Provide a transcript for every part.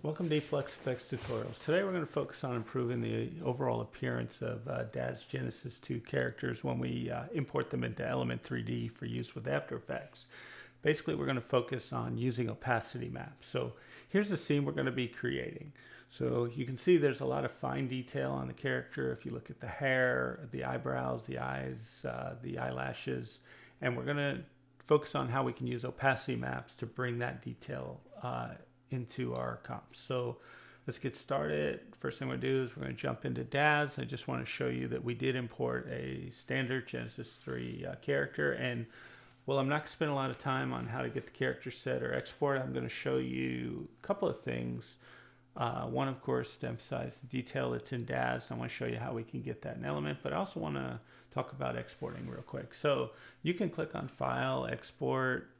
Welcome to EffluxEffects tutorials. Today we're going to focus on improving the overall appearance of Daz Genesis 2 characters when we import them into Element 3D for use with After Effects. Basically we're going to focus on using opacity maps. So here's the scene we're going to be creating. So you can see there's a lot of fine detail on the character. If you look at the hair, the eyebrows, the eyes, the eyelashes, and we're going to focus on how we can use opacity maps to bring that detail into our comps. So let's get started. First thing we're going to do is we're going to jump into Daz. I just want to show you that we did import a standard Genesis 3 character, and well, I'm not going to spend a lot of time on how to get the character set or export. I'm going to show you a couple of things. One, of course, to emphasize the detail that's in Daz. I want to show you how we can get that in Element, but I also want to talk about exporting real quick. So you can click on File, Export,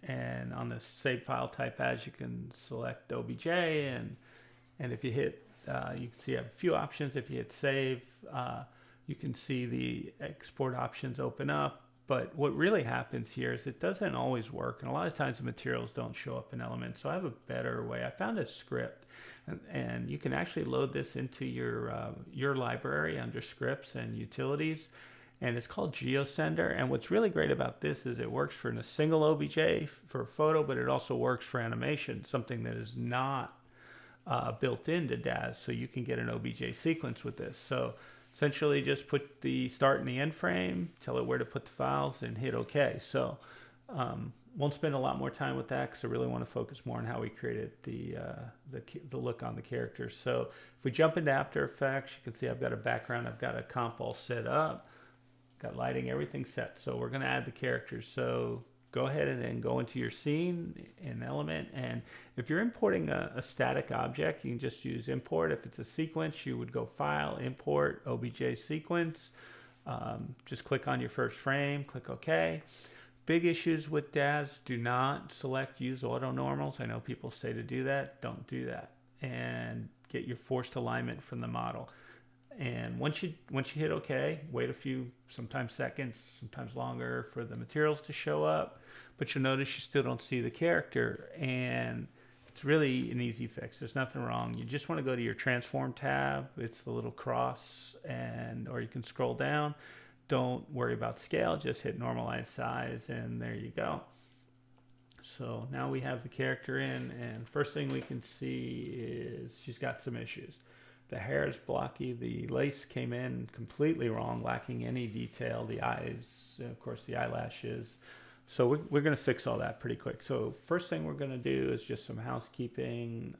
and on the Save File Type As, you can select OBJ, and if you hit, you can see you have a few options. If you hit Save, you can see the export options open up. But what really happens here is it doesn't always work, and a lot of times the materials don't show up in Element. So I have a better way. I found a script, and you can actually load this into your library under Scripts and Utilities, and it's called GeoSender. And what's really great about this is it works for a single OBJ for a photo, but it also works for animation, something that is not built into Daz. So you can get an OBJ sequence with this. So essentially just put the start and the end frame, tell it where to put the files, and hit OK. So won't spend a lot more time with that because I really want to focus more on how we created the look on the character. So if we jump into After Effects, you can see I've got a background, I've got a comp all set up, got lighting, everything set. So we're going to add the characters. So go ahead and then go into your scene in Element, and if you're importing a static object, you can just use import. If it's a sequence, you would go File, Import, OBJ Sequence. Just click on your first frame, click OK. Big issues with Daz: do not select Use Auto Normals. I know people say to do that. Don't do that, and get your forced alignment from the model. And once you hit OK, wait a few, sometimes seconds, sometimes longer, for the materials to show up. But you'll notice you still don't see the character, and it's really an easy fix. There's nothing wrong. You just want to go to your Transform tab. It's the little cross, or you can scroll down. Don't worry about scale. Just hit Normalize Size, and there you go. So now we have the character in, and first thing we can see is she's got some issues. The hair is blocky. The lace came in completely wrong, lacking any detail. The eyes, of course, the eyelashes. So we're going to fix all that pretty quick. So first thing we're going to do is just some housekeeping.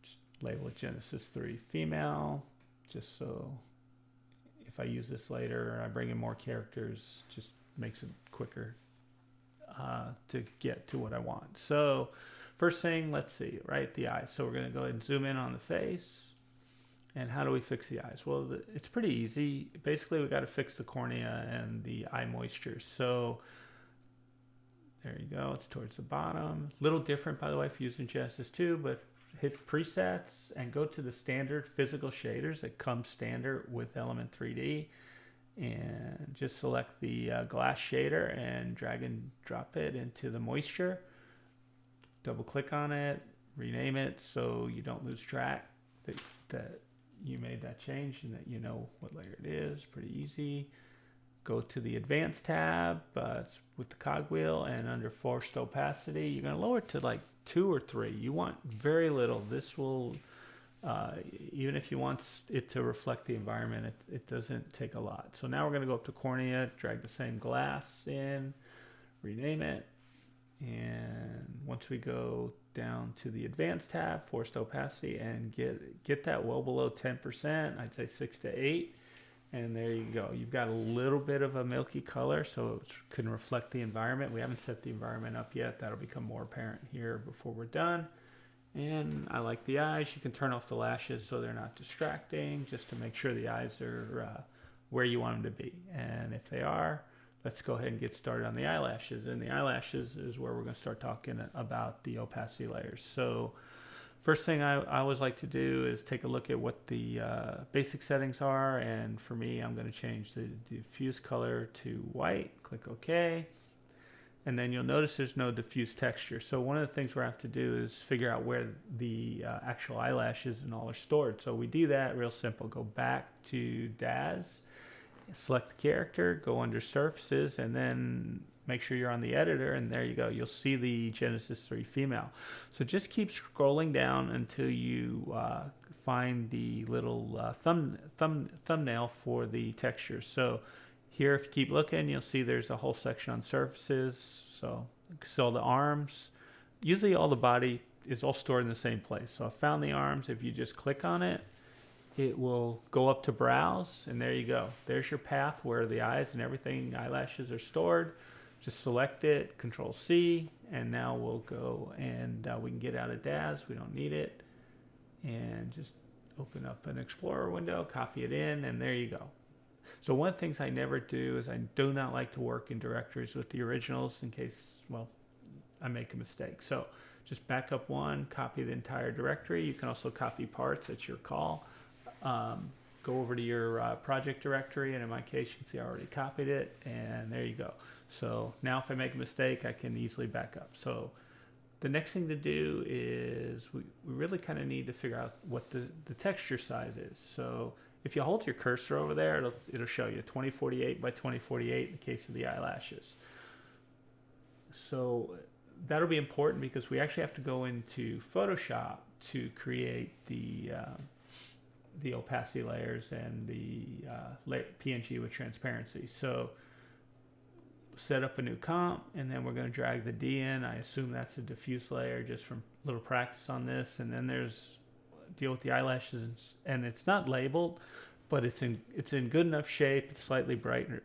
Just label it Genesis 3 female, just so if I use this later, I bring in more characters, just makes it quicker to get to what I want. So first thing, let's see, right, the eyes. So we're going to go ahead and zoom in on the face. And how do we fix the eyes? Well, it's pretty easy. Basically, we got to fix the cornea and the eye moisture. So there you go. It's towards the bottom. Little different, by the way, if you're using Genesis 2, but hit Presets and go to the standard physical shaders that come standard with Element 3D. And just select the glass shader and drag and drop it into the moisture. Double click on it, rename it so you don't lose track that you made that change and that you know what layer it is. Pretty easy. Go to the Advanced tab with the cogwheel, and under Forced Opacity, you're going to lower it to like 2 or 3. You want very little. This will, even if you want it to reflect the environment, it doesn't take a lot. So now we're going to go up to Cornea, drag the same glass in, rename it. And once we go down to the Advanced tab, Forced Opacity, and get that well below 10%, I'd say 6 to 8, and there you go. You've got a little bit of a milky color, so it can reflect the environment. We haven't set the environment up yet. That'll become more apparent here before we're done. And I like the eyes. You can turn off the lashes so they're not distracting, just to make sure the eyes are where you want them to be. And if they are, let's go ahead and get started on the eyelashes. And the eyelashes is where we're going to start talking about the opacity layers. So first thing I always like to do is take a look at what the basic settings are. And for me, I'm going to change the diffuse color to white. Click OK. and then you'll notice there's no diffuse texture. So one of the things we're going to have to do is figure out where the actual eyelashes and all are stored. So we do that real simple. Go back to Daz, select the character, go under surfaces, and then make sure you're on the editor, and there you go. You'll see the Genesis 3 female. So just keep scrolling down until you find the little thumbnail for the texture. So here, if you keep looking, you'll see there's a whole section on surfaces. So the arms, usually all the body is all stored in the same place. So I found the arms. If you just click on it, it will go up to browse, and there you go. There's your path where the eyes and everything, eyelashes are stored. Just select it, Control C, and now we'll go and we can get out of Daz. We don't need it. And just open up an Explorer window, copy it in, and there you go. So one of the things I never do is I do not like to work in directories with the originals in case, well, I make a mistake. So just back up one, copy the entire directory. You can also copy parts at your call. Go over to your project directory, and in my case, you can see I already copied it, and there you go. So now if I make a mistake, I can easily back up. So the next thing to do is we really kind of need to figure out what the texture size is. So if you hold your cursor over there, it'll show you 2048 by 2048 in the case of the eyelashes. So that'll be important because we actually have to go into Photoshop to create the opacity layers and the PNG with transparency. So set up a new comp, and then we're going to drag the D in. I assume that's a diffuse layer just from a little practice on this. And then there's deal with the eyelashes, and it's not labeled, but it's in good enough shape. It's slightly brighter.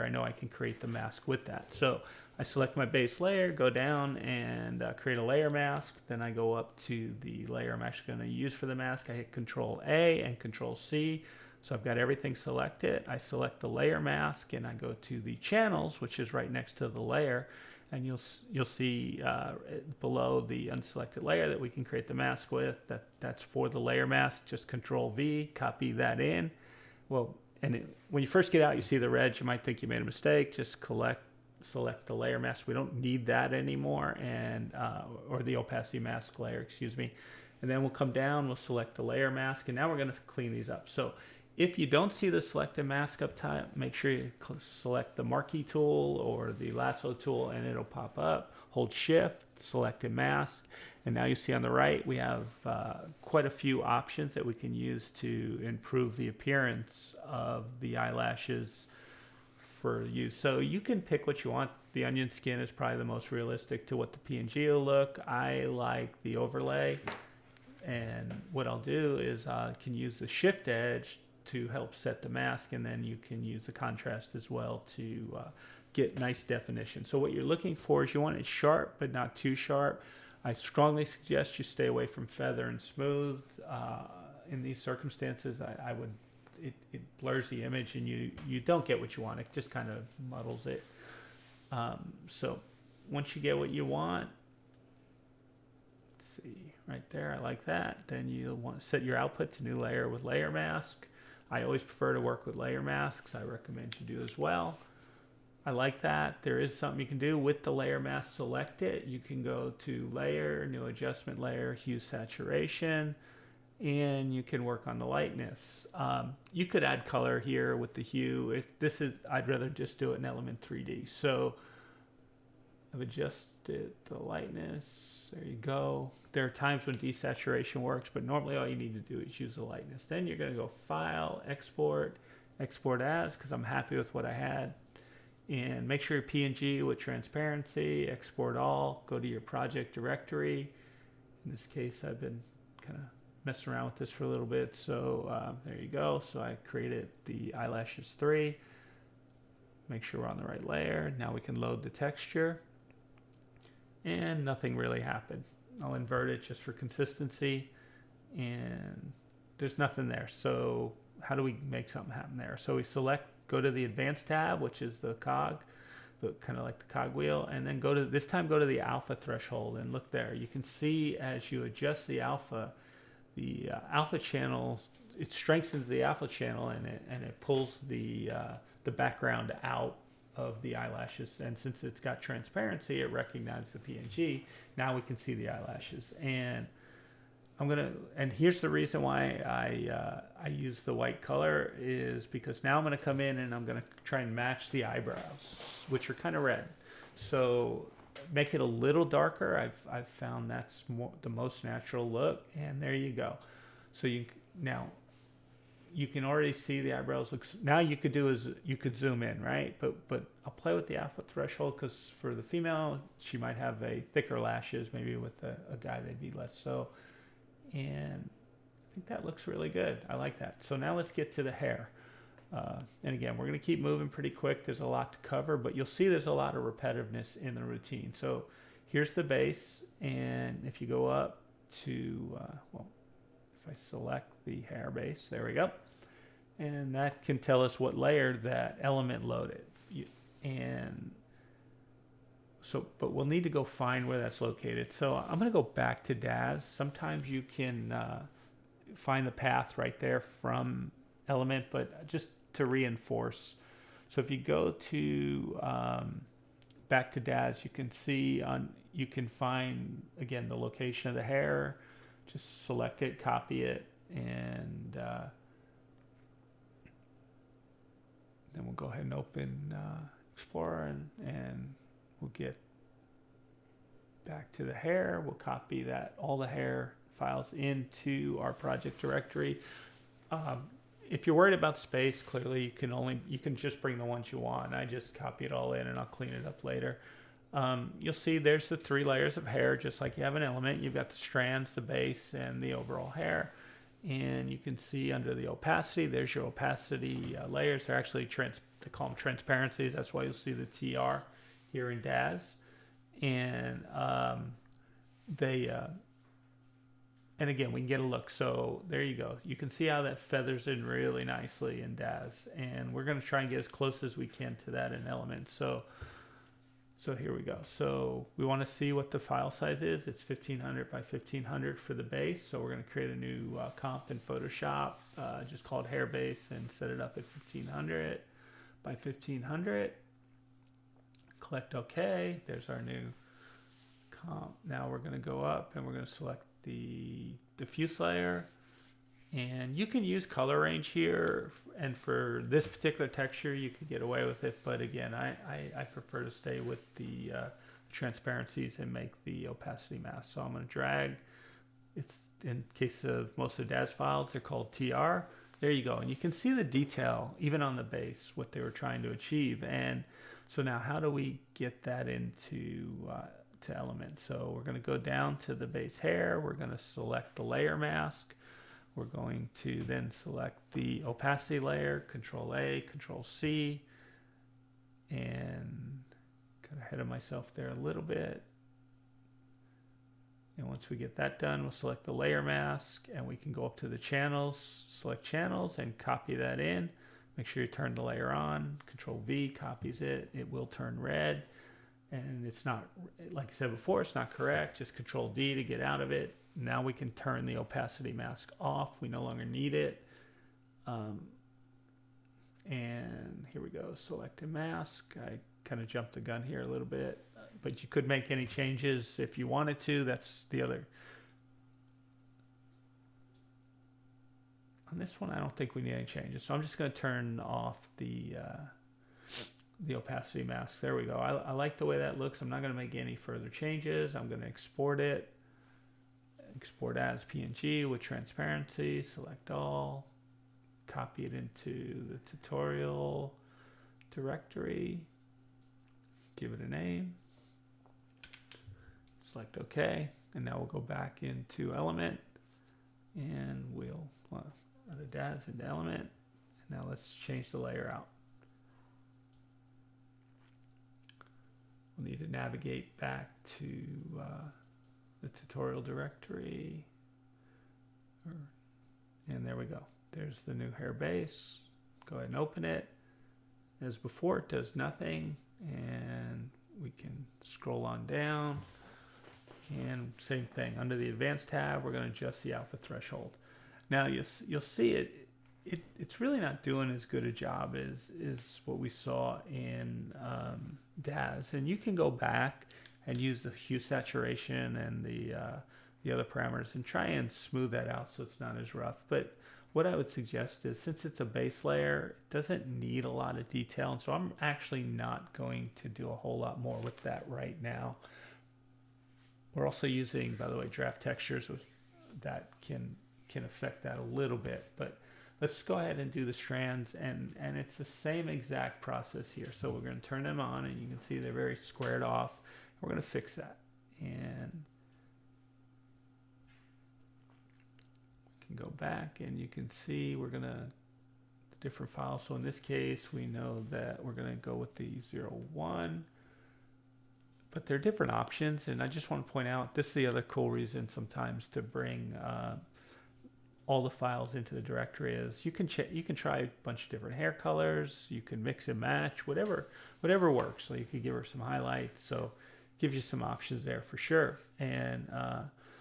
I know I can create the mask with that. So I select my base layer, go down and create a layer mask. Then I go up to the layer I'm actually going to use for the mask. I hit Control A and Control C. So I've got everything selected. I select the layer mask, and I go to the channels, which is right next to the layer. And you'll see below the unselected layer that we can create the mask with. That's for the layer mask. Just Control V, copy that in. Well, when you first get out, you see the red. You might think you made a mistake. Just select the layer mask. We don't need that anymore, and or the opacity mask layer, excuse me. And then we'll come down. We'll select the layer mask, and now we're going to clean these up. So if you don't see the selected mask up top, make sure you select the marquee tool or the lasso tool, and it'll pop up. Hold Shift, select a mask, and now you see on the right we have quite a few options that we can use to improve the appearance of the eyelashes for you. So you can pick what you want. The onion skin is probably the most realistic to what the PNG will look. I like the overlay, and what I'll do is I can use the Shift Edge to help set the mask, and then you can use the contrast as well to get nice definition. So what you're looking for is you want it sharp but not too sharp. I strongly suggest you stay away from feather and smooth. In these circumstances, it blurs the image, and you don't get what you want. It just kind of muddles it. So once you get what you want, let's see right there, I like that. Then you'll want to set your output to new layer with layer mask. I always prefer to work with layer masks. I recommend you do as well. I like that. There is something you can do with the layer mask. Select it. You can go to layer, new adjustment layer, hue saturation, and you can work on the lightness. You could add color here with the hue. I'd rather just do it in Element 3D. So I've adjusted the lightness. There you go. There are times when desaturation works, but normally all you need to do is use the lightness. Then you're going to go File, Export, Export As, because I'm happy with what I had. And make sure your PNG with transparency, export all, go to your project directory. In this case, I've been kind of messing around with this for a little bit. So there you go. So I created the Eyelashes 3. Make sure we're on the right layer. Now we can load the texture. And nothing really happened. I'll invert it just for consistency, and there's nothing there. So how do we make something happen there? So we go to the Advanced tab, which is the cog, kind of like the cog wheel, and then go to the alpha threshold, and look there. You can see as you adjust the alpha channel, it strengthens the alpha channel, and it pulls the background out of the eyelashes. And since it's got transparency, it recognizes the PNG. Now we can see the eyelashes. And and here's the reason why I use the white color is because now I'm going to come in and I'm going to try and match the eyebrows, which are kind of red. So make it a little darker. I've found that's the most natural look. And there you go. So now you can already see the eyebrows looks. Now you could do is you could zoom in, right? But I'll play with the alpha threshold because for the female, she might have a thicker lashes. Maybe with a guy, they'd be less so. And I think that looks really good. I like that. So now let's get to the hair. And again, we're going to keep moving pretty quick. There's a lot to cover, but you'll see there's a lot of repetitiveness in the routine. So here's the base. And if you go up to, well, if I select the hair base, there we go. And that can tell us what layer that element loaded. And so, but we'll need to go find where that's located. So I'm going to go back to Daz. Sometimes you can find the path right there from element, but just to reinforce. So if you go to back to Daz, you can see you can find again the location of the hair. Just select it, copy it, and then we'll go ahead and open Explorer and we'll get back to the hair. We'll copy all the hair files into our project directory. If you're worried about space, clearly you can just bring the ones you want. I just copy it all in and I'll clean it up later. You'll see there's the 3 layers of hair, just like you have an element. You've got the strands, the base, and the overall hair. And you can see under the opacity, there's your opacity layers. They're actually, they call them transparencies. That's why you'll see the TR here in Daz. And and again, we can get a look. So there you go. You can see how that feathers in really nicely in Daz. And we're going to try and get as close as we can to that in Element. So here we go. So we want to see what the file size is. It's 1500 by 1500 for the base. So we're going to create a new comp in Photoshop, just called hair base, and set it up at 1500 by 1500. Click OK. There's our new comp. Now we're going to go up and we're going to select the diffuse layer. And you can use color range here, and for this particular texture, you could get away with it. But again, I prefer to stay with the transparencies and make the opacity mask. So I'm going to drag. It's in case of most of the Daz files, they're called TR. There you go, and you can see the detail even on the base, what they were trying to achieve. And so now, how do we get that into to Element? So we're going to go down to the base hair. We're going to select the layer mask. We're going to then select the opacity layer, Control A, Control C, and got ahead of myself there a little bit. And once we get that done, we'll select the layer mask, and we can go up to the channels, select channels, and copy that in. Make sure you turn the layer on. Control V copies it. It will turn red, and it's not, like I said before, it's not correct. Just Control D to get out of it. Now we can turn the opacity mask off. We no longer need it. And here we go, select a mask. I kind of jumped the gun here a little bit, but you could make any changes if you wanted to. That's the other. On this one, I don't think we need any changes. So I'm just going to turn off the opacity mask. There we go. I like the way that looks. I'm not going to make any further changes. I'm going to export it. Export as PNG with transparency, select all, copy it into the tutorial directory, give it a name, select OK, and now we'll go back into Element, and we'll the Daz into Element, and now let's change the layer out. We'll need to navigate back to the tutorial directory, and there we go. There's the new hair base. Go ahead and open it. As before, it does nothing, and we can scroll on down, and same thing. Under the Advanced tab, we're going to adjust the alpha threshold. Now you'll see it. it's really not doing as good a job as what we saw in Daz. And you can go back and use the hue saturation and the other parameters and try and smooth that out so it's not as rough. But what I would suggest is, since it's a base layer, it doesn't need a lot of detail, and so I'm actually not going to do a whole lot more with that right now. We're also using, by the way, draft textures that can affect that a little bit, but let's go ahead and do the strands, and it's the same exact process here. So we're going to turn them on, and you can see they're very squared off. We're going to fix that, and we can go back, and you can see we're going to the different files. So in this case, we know that we're going to go with the 01, but there are different options, and I just want to point out, this is the other cool reason sometimes to bring all the files into the directory is you can try a bunch of different hair colors, you can mix and match, whatever works. So you could give her some highlights, so it gives you some options there for sure. And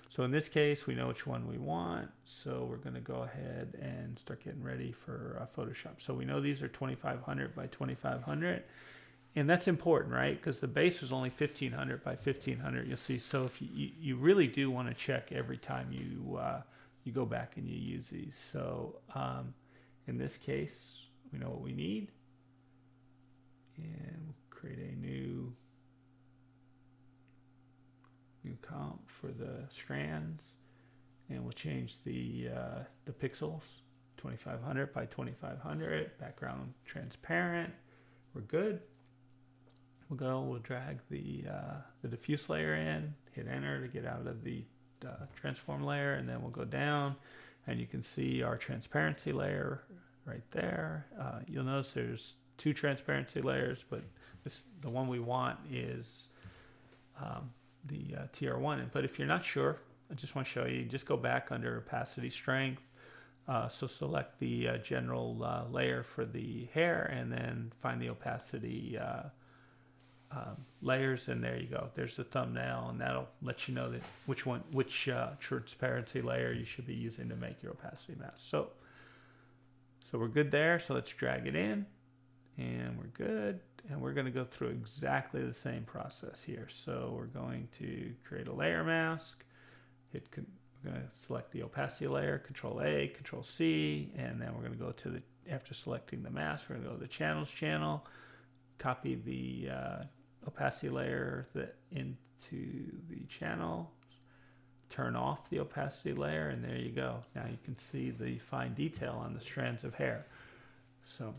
so in this case, we know which one we want, so we're going to go ahead and start getting ready for Photoshop. So we know these are 2500 by 2500, and that's important, right? Because the base was only 1500 by 1500. You'll see. So if you really do want to check every time you go back and you use these. So in this case, we know what we need, and we'll create a new comp for the strands, and we'll change the pixels, 2500 by 2500, background transparent. We're good. We'll drag the diffuse layer in, hit enter to get out of the transform layer, and then we'll go down, and you can see our transparency layer right there. You'll notice there's two transparency layers, but the one we want is the TR1. But if you're not sure, I just want to show you, just go back under opacity strength. So select the general layer for the hair, and then find the opacity layers, and there you go. There's the thumbnail, and that'll let you know that which transparency layer you should be using to make your opacity mask. So we're good there. So let's drag it in, and we're good. And we're going to go through exactly the same process here. So we're going to create a layer mask. We're going to select the opacity layer, Control A, Control C, and then we're going to go to after selecting the mask, we're going to go to the channels channel, copy the opacity layer into the channel, turn off the opacity layer, and there you go. Now you can see the fine detail on the strands of hair. So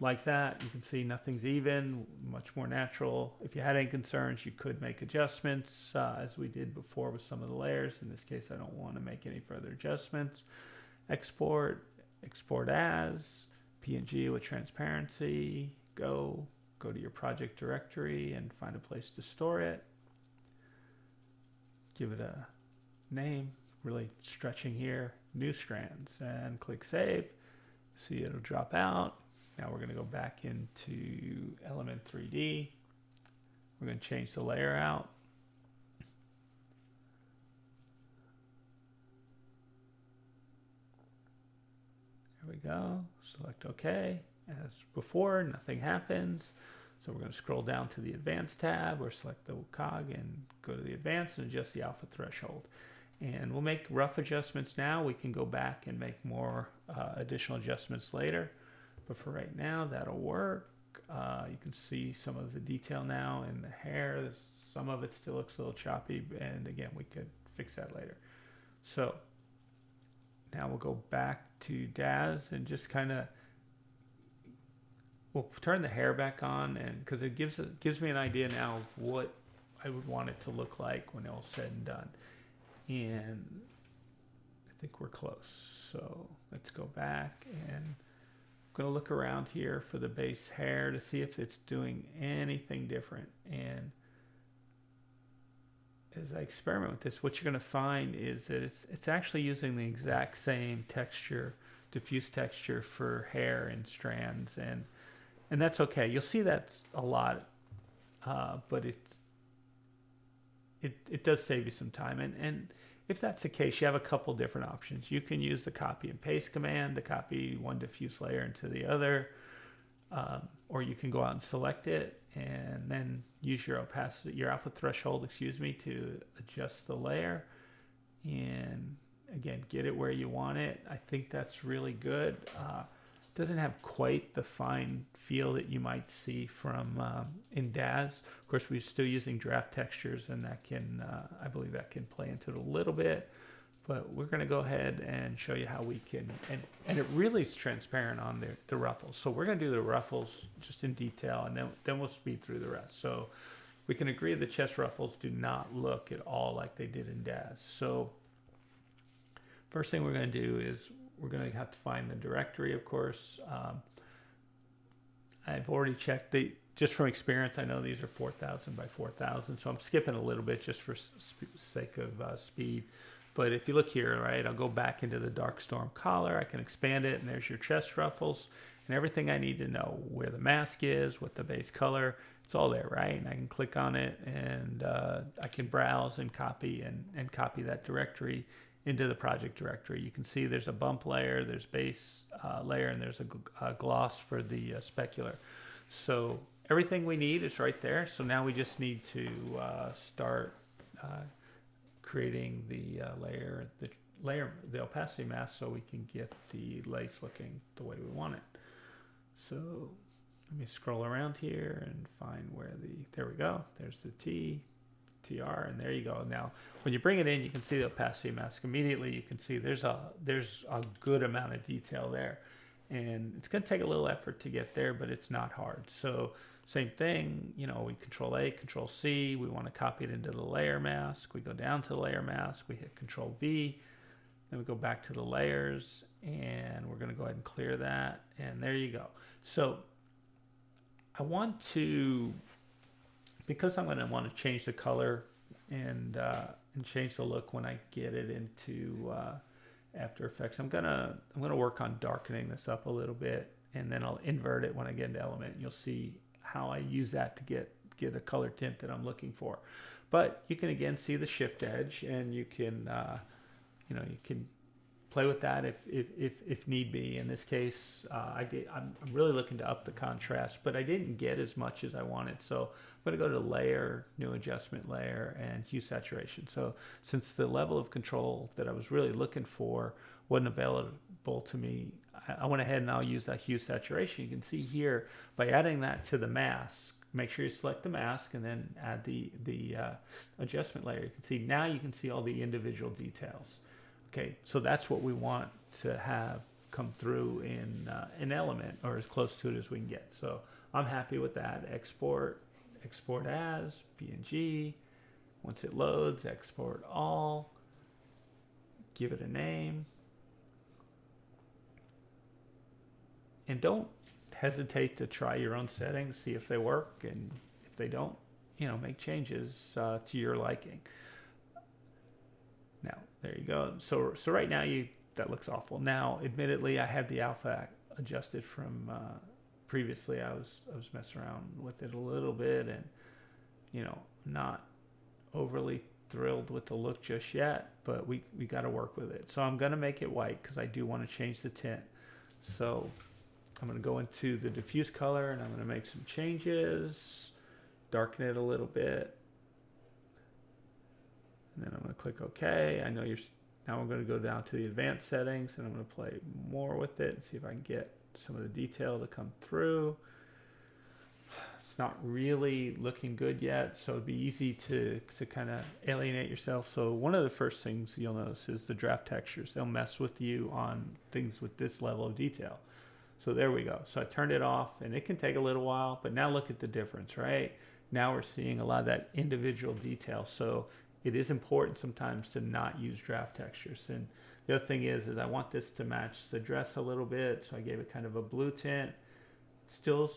like that, you can see nothing's even, much more natural. If you had any concerns, you could make adjustments as we did before with some of the layers. In this case, I don't want to make any further adjustments. Export as PNG with transparency. Go to your project directory and find a place to store it. Give it a name, really stretching here, new strands, and click save. See, it'll drop out. Now we're going to go back into Element 3D. We're going to change the layer out. There we go. Select OK. As before, nothing happens. So we're going to scroll down to the Advanced tab, or select the cog and go to the Advanced and adjust the alpha threshold. And we'll make rough adjustments now. We can go back and make more additional adjustments later. But for right now, that'll work. You can see some of the detail now in the hair. Some of it still looks a little choppy, and again, we could fix that later. So now we'll go back to Daz and just kind of, we'll turn the hair back on, and because it gives me an idea now of what I would want it to look like when all's said and done. And I think we're close. So let's go back, and I'm going to look around here for the base hair to see if it's doing anything different. And as I experiment with this, what you're going to find is that it's actually using the exact same texture, diffuse texture for hair and strands, and that's okay. You'll see that's a lot, but it does save you some time. And if that's the case, you have a couple different options. You can use the copy and paste command to copy one diffuse layer into the other, or you can go out and select it and then use your opacity, your alpha threshold, to adjust the layer and again, get it where you want it. I think that's really good. Doesn't have quite the fine feel that you might see from in Daz. Of course, we're still using draft textures, and that can, I believe that can play into it a little bit. But we're going to go ahead and show you how we can, and it really is transparent on the ruffles. So we're going to do the ruffles just in detail, and then we'll speed through the rest. So we can agree the chest ruffles do not look at all like they did in Daz. So first thing we're going to do is we're going to have to find the directory, of course. I've already checked. Just from experience, I know these are 4,000 by 4,000, so I'm skipping a little bit just for sake of speed. But if you look here, right, I'll go back into the dark storm collar. I can expand it, and there's your chest ruffles and everything I need to know, where the mask is, what the base color. It's all there, right? And I can click on it, and I can browse and copy and copy that directory into the project directory. You can see there's a bump layer, there's base layer, and there's a gloss for the specular. So everything we need is right there. So now we just need to start creating the the opacity mask, so we can get the lace looking the way we want it. So let me scroll around here and find where there we go. There's the TR, and there you go. Now, when you bring it in, you can see the opacity mask immediately. You can see there's a good amount of detail there, and it's going to take a little effort to get there, but it's not hard. So same thing, we Control A, Control C. We want to copy it into the layer mask. We go down to the layer mask. We hit Control V. Then we go back to the layers, and we're going to go ahead and clear that. And there you go. So I want to, because I'm going to want to change the color and change the look when I get it into After Effects. I'm gonna work on darkening this up a little bit, and then I'll invert it when I get into Element. You'll see how I use that to get a color tint that I'm looking for. But you can again see the shift edge, and you can you can play with that if need be. In this case, I'm really looking to up the contrast, but I didn't get as much as I wanted. So I'm going to go to Layer, New Adjustment Layer, and Hue Saturation. So since the level of control that I was really looking for wasn't available to me, I went ahead and I'll use that Hue Saturation. You can see here, by adding that to the mask, make sure you select the mask and then add the adjustment layer. You can see now you can see all the individual details. Okay, so that's what we want to have come through in an Element, or as close to it as we can get. So I'm happy with that. Export as PNG. Once it loads, export all. Give it a name. And don't hesitate to try your own settings, see if they work, and if they don't, make changes to your liking. Now, there you go. So right now that looks awful. Now, admittedly, I had the alpha adjusted from previously. I was messing around with it a little bit, and not overly thrilled with the look just yet, but we got to work with it. So I'm going to make it white because I do want to change the tint. So I'm going to go into the diffuse color, and I'm going to make some changes, darken it a little bit. And then I'm going to click OK. Now we're going to go down to the advanced settings, and I'm going to play more with it and see if I can get some of the detail to come through. It's not really looking good yet, so it'd be easy to kind of alienate yourself. So one of the first things you'll notice is the draft textures. They'll mess with you on things with this level of detail. So there we go. So I turned it off, and it can take a little while, but now look at the difference, right? Now we're seeing a lot of that individual detail. So it is important sometimes to not use draft textures. And the other thing is I want this to match the dress a little bit, so I gave it kind of a blue tint. Still,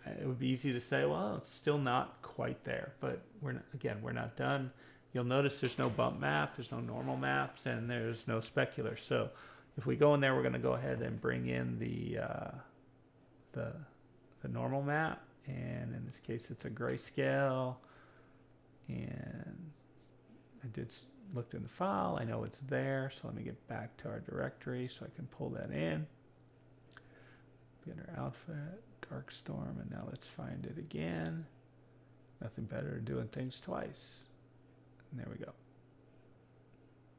it would be easy to say, well, it's still not quite there, but we're not done. You'll notice there's no bump map, there's no normal maps, and there's no specular. So if we go in there, we're going to go ahead and bring in the normal map, and in this case, it's a grayscale, and I did looked in the file. I know it's there, so let me get back to our directory so I can pull that in. Beginner outfit, dark storm, and now let's find it again. Nothing better than doing things twice. And there we go.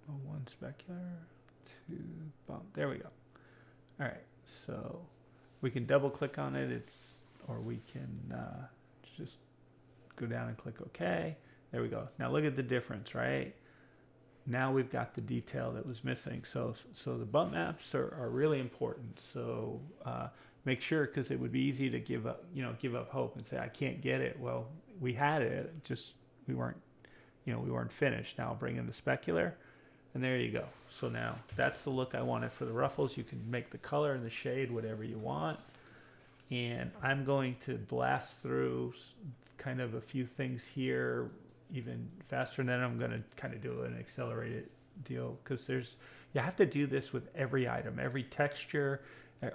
Oh, one specular, two bump. There we go. All right, so we can double click on it. Or we can just go down and click OK. There we go. Now look at the difference, right? Now we've got the detail that was missing. So the bump maps are really important. So make sure, because it would be easy to give up hope and say I can't get it. Well, we had it, just we weren't finished. Now I'll bring in the specular, and there you go. So now that's the look I wanted for the ruffles. You can make the color and the shade whatever you want. And I'm going to blast through kind of a few things here even faster, and then I'm going to kind of do an accelerated deal, because you have to do this with every item, every texture,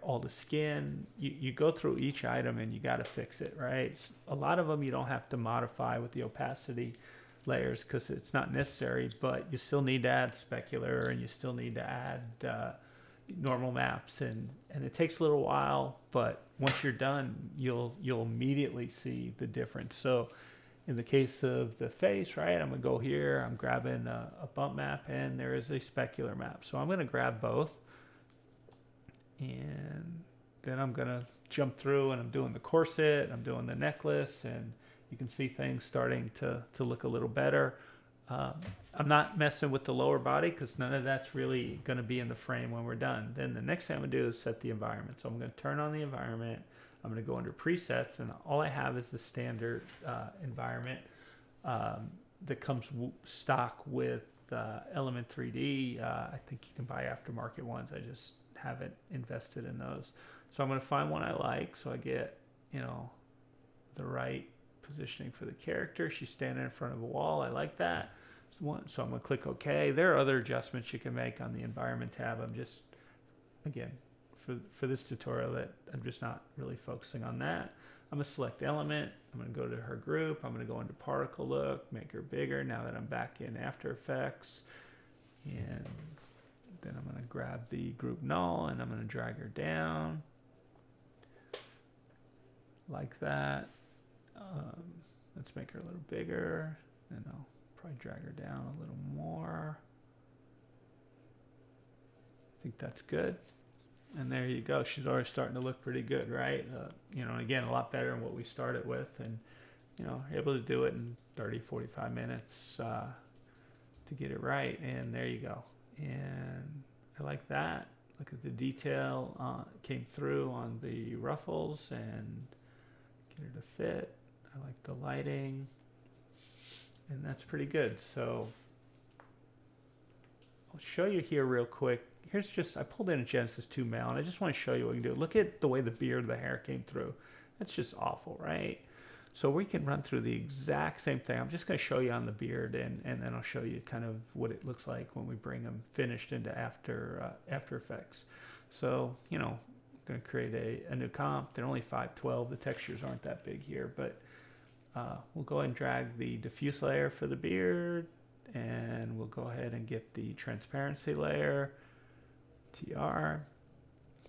all the skin. You go through each item and you got to fix it, right? A lot of them you don't have to modify with the opacity layers because it's not necessary, but you still need to add specular, and you still need to add normal maps, and it takes a little while, but once you're done, you'll immediately see the difference. So in the case of the face, right, I'm gonna go here, I'm grabbing a bump map, and there is a specular map. So I'm gonna grab both, and then I'm gonna jump through, and I'm doing the corset, I'm doing the necklace, and you can see things starting to look a little better. I'm not messing with the lower body because none of that's really going to be in the frame when we're done. Then the next thing I'm going to do is set the environment. So I'm going to turn on the environment. I'm going to go under presets, and all I have is the standard environment that comes stock with Element 3D. I think you can buy aftermarket ones. I just haven't invested in those. So I'm going to find one I like, so I get the right positioning for the character. She's standing in front of a wall. I like that. So I'm going to click OK. There are other adjustments you can make on the environment tab. I'm just, again, for this tutorial, that I'm just not really focusing on that. I'm going to select element. I'm going to go to her group. I'm going to go into particle look, make her bigger now that I'm back in After Effects. And then I'm going to grab the group null, and I'm going to drag her down like that. Let's make her a little bigger, and I'll probably drag her down a little more. I think that's good. And there you go. She's already starting to look pretty good, right? Again, a lot better than what we started with, and able to do it in 30, 45 minutes to get it right. And there you go. And I like that. Look at the detail came through on the ruffles, and get her to fit. I like the lighting, and that's pretty good. So I'll show you here real quick. Here's I pulled in a Genesis 2 male, and I just want to show you what we can do. Look at the way the beard of the hair came through. That's just awful, right? So we can run through the exact same thing. I'm just going to show you on the beard, and then I'll show you kind of what it looks like when we bring them finished into After Effects. So, I'm going to create a new comp. They're only 512. The textures aren't that big here, but we'll go ahead and drag the diffuse layer for the beard, and we'll go ahead and get the transparency layer, TR,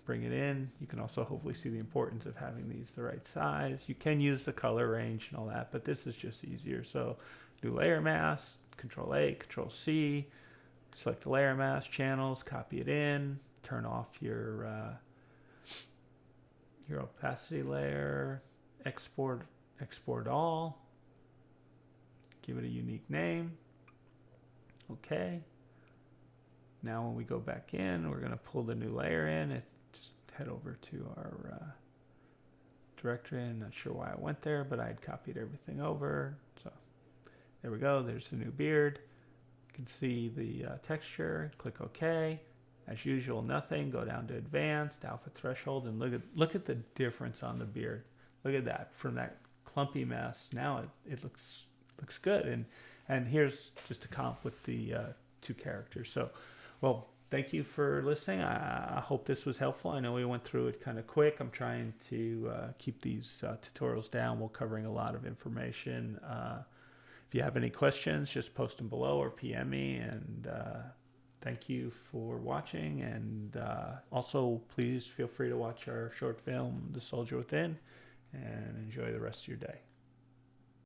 bring it in. You can also hopefully see the importance of having these the right size. You can use the color range and all that, but this is just easier. So new layer mask, Control A, Control C, select the layer mask, channels, copy it in, turn off your opacity layer, export all, give it a unique name. Okay. Now when we go back in, we're going to pull the new layer in. Just head over to our directory. I'm not sure why I went there, but I had copied everything over. So there we go. There's the new beard. You can see the texture. Click OK. As usual, nothing. Go down to advanced, alpha threshold, and look at the difference on the beard. Look at that. From that clumpy mess, now it looks good. And here's just a comp with the two characters. So, well, thank you for listening. I hope this was helpful. I know we went through it kind of quick. I'm trying to keep these tutorials down while covering a lot of information. If you have any questions, just post them below or PM me. And thank you for watching. And also, please feel free to watch our short film, The Soldier Within, and enjoy the rest of your day.